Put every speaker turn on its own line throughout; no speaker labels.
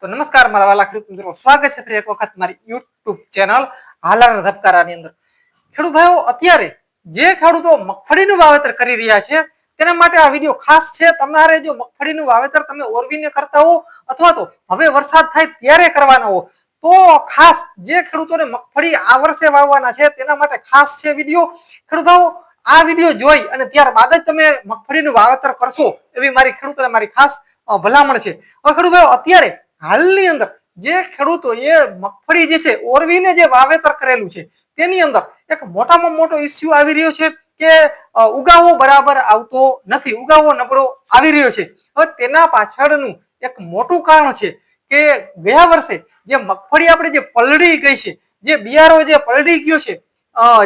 તો નમસ્કાર મારા વાલા ખેડૂત મિત્રો, સ્વાગત છે ફરી એક વખત મારી યુટ્યુબ ચેનલ હાલાર ધબકારાની અંદર। ખેડૂત ભાઈઓ, અત્યારે જે ખેડૂતો મગફળીનું વાવેતર કરી રહ્યા છે તેના માટે આ વિડીયો ખાસ છે। તમારે જો મગફળીનું વાવેતર તમે ઓરવીને કરતા હો અથવા તો હવે વરસાદ થાય ત્યારે કરવાના હો તો ખાસ જે ખેડૂતોને મગફળી આ વર્ષે વાવવાના છે તેના માટે ખાસ છે વિડીયો। ખેડૂત ભાઈઓ, આ વિડીયો જોઈ અને ત્યારબાદ જ તમે મગફળીનું વાવેતર કરશો એવી મારી ખેડૂતોને મારી ખાસ ભલામણ છે। હવે ખેડૂત ભાઈઓ, અત્યારે હાલની અંદર જે ખેડૂતોએ મગફળી જે છે ઓરવીને જે વાવેતર કરેલું છે તેની અંદર એક મોટામાં મોટો ઇસ્યુ આવી રહ્યો છે કે ઉગાવો બરાબર આવતો નથી, ઉગાવો નબળો આવી રહ્યો છે। હવે તેના પાછળનું એક મોટું કારણ છે કે ગયા વર્ષે જે મગફળી આપણે જે પલળી ગઈ છે, જે બિયારો જે પલળી ગયો છે,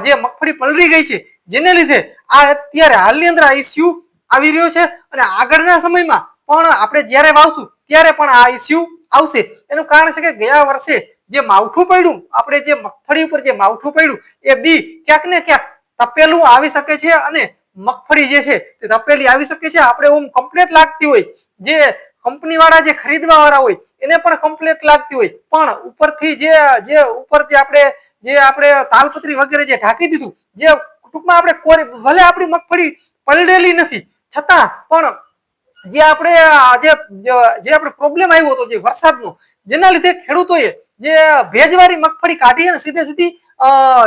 જે મગફળી પલળી ગઈ છે, જેને લીધે આ અત્યારે હાલની અંદર આ ઇસ્યુ આવી રહ્યો છે અને આગળના સમયમાં પણ આપણે જ્યારે વાવશું ત્યારે પણ આ ઇસ્યુ આવશે। એનું કારણ છે કે ગયા વર્ષે જે માવઠું પડ્યું, આપણે જે મગફળી ઉપર જે માવઠું પડ્યું એ બી ક્યાંક ને ક્યાંક તપેલું આવી શકે છે અને મગફળી જે છે તે તપેલી આવી શકે છે। આપણે ઓમ કમ્પ્લીટ લાગતી હોય, જે કંપની વાળા જે ખરીદવા વાળા હોય એને પણ કમ્પ્લીટ લાગતી હોય, પણ ઉપરથી જે ઉપર જે આપણે તાલપત્રી વગેરે જે ઢાંકી દીધું, જે ટૂંકમાં આપણે ભલે આપણી મગફળી પલળેલી નથી છતાં પણ જે આપણે પ્રોબ્લેમ આવ્યો હતો જે વરસાદનો, જેના લીધે ખેડૂતોએ જે ભેજવાળી મગફળી કાઢી અને સીધી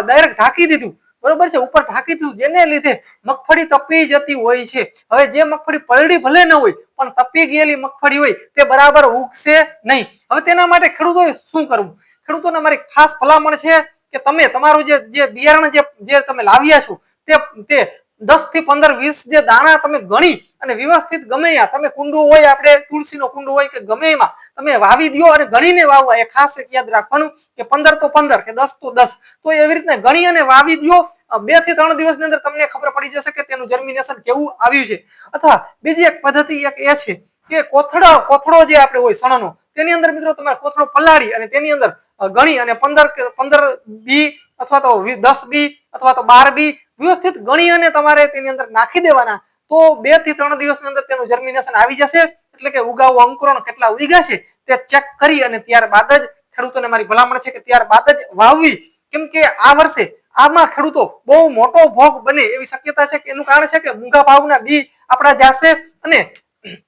ડાયરેક્ટ ઢાંકી દીધું, બરોબર છે, ઉપર ઢાંકી દીધું, જેને લીધે મગફળી તપી જતી હોય છે। હવે જે મગફળી પલળી ભલે ન હોય પણ તપી ગયેલી મગફળી હોય તે બરાબર ઉગશે નહીં। હવે તેના માટે ખેડૂતોએ શું કરવું? ખેડૂતોને મારી ખાસ ભલામણ છે કે તમે તમારું જે બિયારણ જે તમે લાવ્યા છો તે 10 થી 15 20 જે દાણા તમે ગણી અને વ્યવસ્થિત ગમે ત્યાં તમે કુંડું હોય, આપણે તુલસીનો કુંડો હોય કે ગમે એમાં તમે વાવી દો અને ગણીને વાવવા। એ ખાસ યાદ રાખવાનું કે 15 તો 15 કે 10 તો 10, તો એવી રીતના ગણી અને વાવી દો। 2 થી 3 દિવસની અંદર તમને ખબર પડી જશે કે તેનું જર્મિનેશન કેવું આવ્યું છે। અથવા બીજી એક પદ્ધતિ એક એ છે કે કોથળો જે આપણે હોય સણનો, તેની અંદર મિત્રો તમારે કોથળો પલાળી અને તેની અંદર ગણી અને 15 બી અથવા તો 10 બી અથવા તો 12 બી વ્યવસ્થિત ગણી અને તમારે તેની અંદર નાખી દેવાના। તો 2 થી 3 દિવસની અંદર તેનું જર્મિનેશન આવી જશે, એટલે કે ઉગાવો અંકુરણ કેટલા ઉગ્યા છે તે ચેક કરી અને ત્યારબાદ જ ખેડૂતોને મારી ભલામણ છે કે ત્યારબાદ જ વાવવી। કેમ કે આ વર્ષે આમાં ખેડૂતો બહુ મોટો ભોગ બને એવી શક્યતા છે કે એનું કારણ છે કે મૂંગા ભાવના બી આપણા જશે અને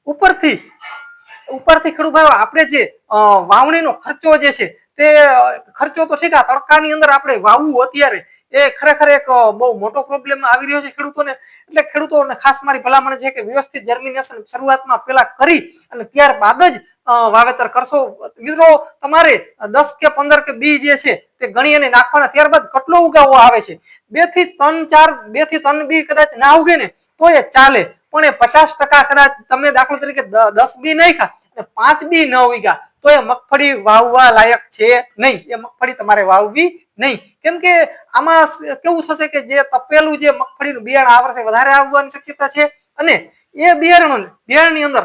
ઉપરથી ખેડૂત ભાઈઓ આપણે જે વાવણીનો ખર્ચો જે છે તે ખર્ચો તો ઠીક, આ તડકાની અંદર આપણે વાવવું અત્યારે એ ખરેખર એક બહુ મોટો પ્રોબ્લેમ આવી રહ્યો છે ખેડૂતોને। એટલે ખેડૂતોને ખાસ મારી ભલામણ છે કે વ્યવસ્થિત જર્મિનેશન શરૂઆતમાં પેલા કરી અને ત્યારબાદ જ વાવેતર કરશો। મિત્રો તમારે 10 કે 15 કે બી જે છે તે ગણી અને નાખવાના, ત્યારબાદ કેટલો ઉગાવો આવે છે 2 થી 3 બી કદાચ ના ઉગે ને તો એ ચાલે, પણ એ 50% કદાચ તમે દાખલા તરીકે 10 બી નાખ્યા અને 5 બી ન ઉગ્યા તો એ મગફળી વાવવા લાયક છે નહીં, એ મગફળી તમારે વાવવી નહીં। કેમ કે આમાં કેવું થશે કે જે તપેલું જે મગફળીનું બિયારણ આ વર્ષે વધારે આવવાની શક્યતા છે અને એ બિયારણની અંદર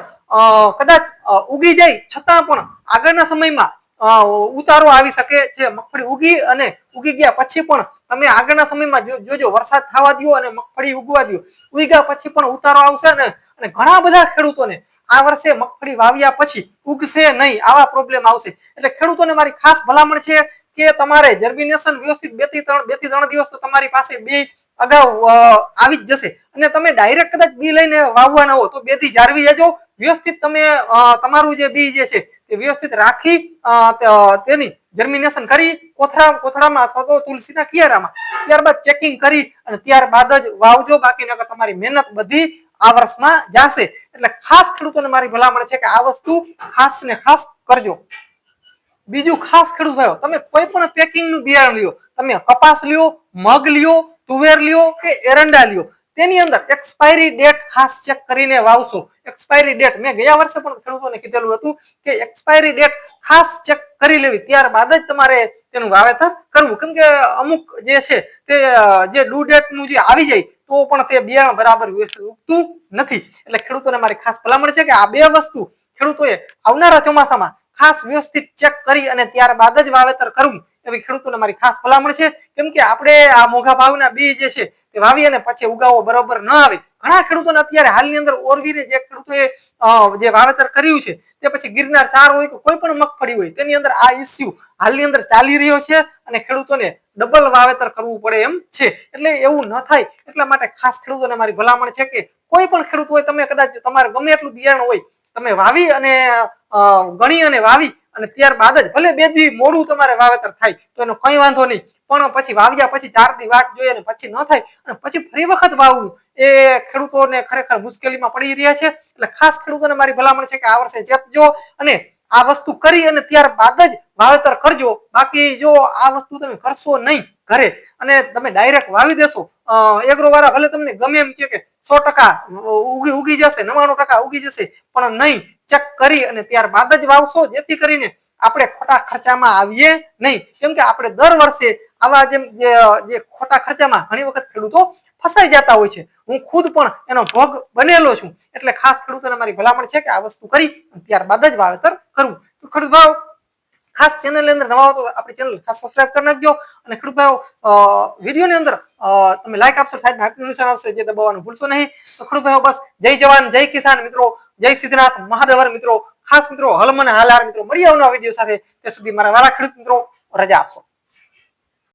કદાચ ઉગી જાય છતાં પણ આગળના સમયમાં ઉતારો આવી શકે છે। મગફળી ઉગી ગયા પછી પણ તમે આગળના સમયમાં જોજો, વરસાદ થવા દો અને મગફળી ઉગવા દો, ઉગ્યા પછી પણ ઉતારો આવશે અને ઘણા બધા ખેડૂતોને આ વર્ષે મગફળી વાવ્યા પછી ઉગશે નહીં, આવા પ્રોબ્લેમ આવશે। એટલે ખેડૂતોને મારી ખાસ ભલામણ છે કે તમારે જર્મિનેશન વ્યવસ્થિત 2 થી 3 દિવસ તો તમારી પાસે બી અગાઉ આવી જ જશે અને તમે ડાયરેક્ટ કદાચ બી લઈને વાવવાના હો તો 2 થી જાળવી લેજો। વ્યવસ્થિત તમે તમારું જે બી જે છે તે વ્યવસ્થિત રાખી તેની જર્મિનેશન કરી કોથળામાં અથવા તો તુલસીના કિયારામાં, ત્યારબાદ ચેકિંગ કરી અને ત્યારબાદ જ વાવજો, બાકી નકર તમારી મહેનત બધી આ વર્ષમાં જશે। એટલે ખાસ ખેડૂતોને મારી ભલામણ છે કે આ વસ્તુ ખાસ ને ખાસ કરજો। બીજું ખાસ ખેડૂત ભાઈઓ, તમે કોઈ પણ પેકિંગનું બિયારણ લ્યો, તમે કપાસ લ્યો, મગ લ્યો, તુવેર લ્યો કે એરંડા લ્યો, તેની અંદર એક્સપાયરી ડેટ ખાસ ચેક કરીને વાવશો। એક્સપાયરી ડેટ મેં ગયા વર્ષે પણ ખેડૂતોને કીધેલું હતું કે એક્સપાયરી ડેટ ખાસ ચેક કરી લેવી, ત્યારબાદ જ તમારે તેનું વાવેતર કરવું। કેમ કે અમુક જે છે તે જે ડ્યુ ડેટનું જે આવી જાય તો પણ તે બિયારણ બરાબર ઉગતું નથી। એટલે ખેડૂતોને મારી ખાસ ભલામણ છે કે આ બે વસ્તુ ખેડૂતોએ આવનારા ચોમાસામાં ખાસ વ્યવસ્થિત ચેક કરી અને ત્યારબાદ જ વાવેતર કરવું એવી ખેડૂતોને મારી ખાસ ભલામણ છે। કેમ કે આપણે આ મોંઘા ભાવના બી જે છે તે વાવી અને પછી ઉગાવો બરોબર ન આવે, ઘણા ખેડૂતોને અત્યારે હાલની અંદર ઓરવીને જે ખેડૂતોએ જે વાવેતર કર્યું છે તે પછી ગિરનાર 4 હોય કે કોઈ પણ મગફળી હોય તેની અંદર આ ઇસ્યુ હાલની અંદર ચાલી રહ્યો છે અને ખેડૂતોને ડબલ વાવેતર કરવું પડે એમ છે. એટલે એવું ન થાય એટલા માટે ખાસ ખેડૂતોને મારી ભલામણ છે કે કોઈ પણ ખેડૂત હોય તમે કદાચ તમારે ગમે એટલું બિયારણ હોય તમે વાવી અને ગણી અને વાવી અને ત્યારબાદ જ ભલે 2 દી મોડું તમારે વાવેતર થાય તો એનો કઈ વાંધો નહીં, પણ પછી વાવ્યા પછી 4 દી વાટ જોઈએ અને પછી ન થાય અને પછી ફરી વખત વાવવું એ ખેડૂતોને ખરેખર મુશ્કેલીમાં પડી રહ્યા છે. એટલે ખાસ ખેડૂતોને મારી ભલામણ છે કે આ વર્ષે ચેતજો અને આ વસ્તુ કરી અને ત્યારબાદ જ વાવેતર કરજો. બાકી જો આ વસ્તુ તમે કરશો નહીં ઘરે અને તમે ડાયરેક્ટ વાવી દેશો, એગ્રો વાળા ભલે તમને ગમે એમ કે 100% ઉગી જશે, 99% ઉગી જશે, પણ નહીં, ચેક કરી અને ત્યારબાદ જ વાવશો જેથી કરીને આપણે ખોટા ખર્ચામાં આવીએ નહીં. કેમ કે આપણે દર વર્ષે આવા જે ખોટા ખર્ચામાં ઘણી વખત ખેડૂતો ફસાઈ જતા હોય છે. હું ખુદ પણ એનો ભોગ બનેલો છું. એટલે ખાસ ખેડૂતોને મારી ભલામણ છે કે આ વસ્તુ કરી ત્યારબાદ જ વાવેતર કરવું. તો ખેડૂત ભાવ ખાસ ચેનલની અંદર નવા હો તો આપણી ચેનલ ખાસ સબસ્ક્રાઇબ કરી નાખજો અને ખેડૂત ભાઈઓ વિડીયોની અંદર તમે લાઈક આપશો, સાઈડમાં હાથનું નિશાન આવશે જે દબાવવાનું ભૂલશો નહીં. તો ખેડૂત ભાઈઓ બસ જય જવાન જય કિસાન મિત્રો, જય સિદ્ધનાથ મહાદેવર મિત્રો. ખાસ મિત્રો હલ મને હાલાર મિત્રો, મળી આવનારા વિડીયો સાથે. ત્યાં સુધી મારા વાલા ખેડૂત મિત્રો રજા આપશો.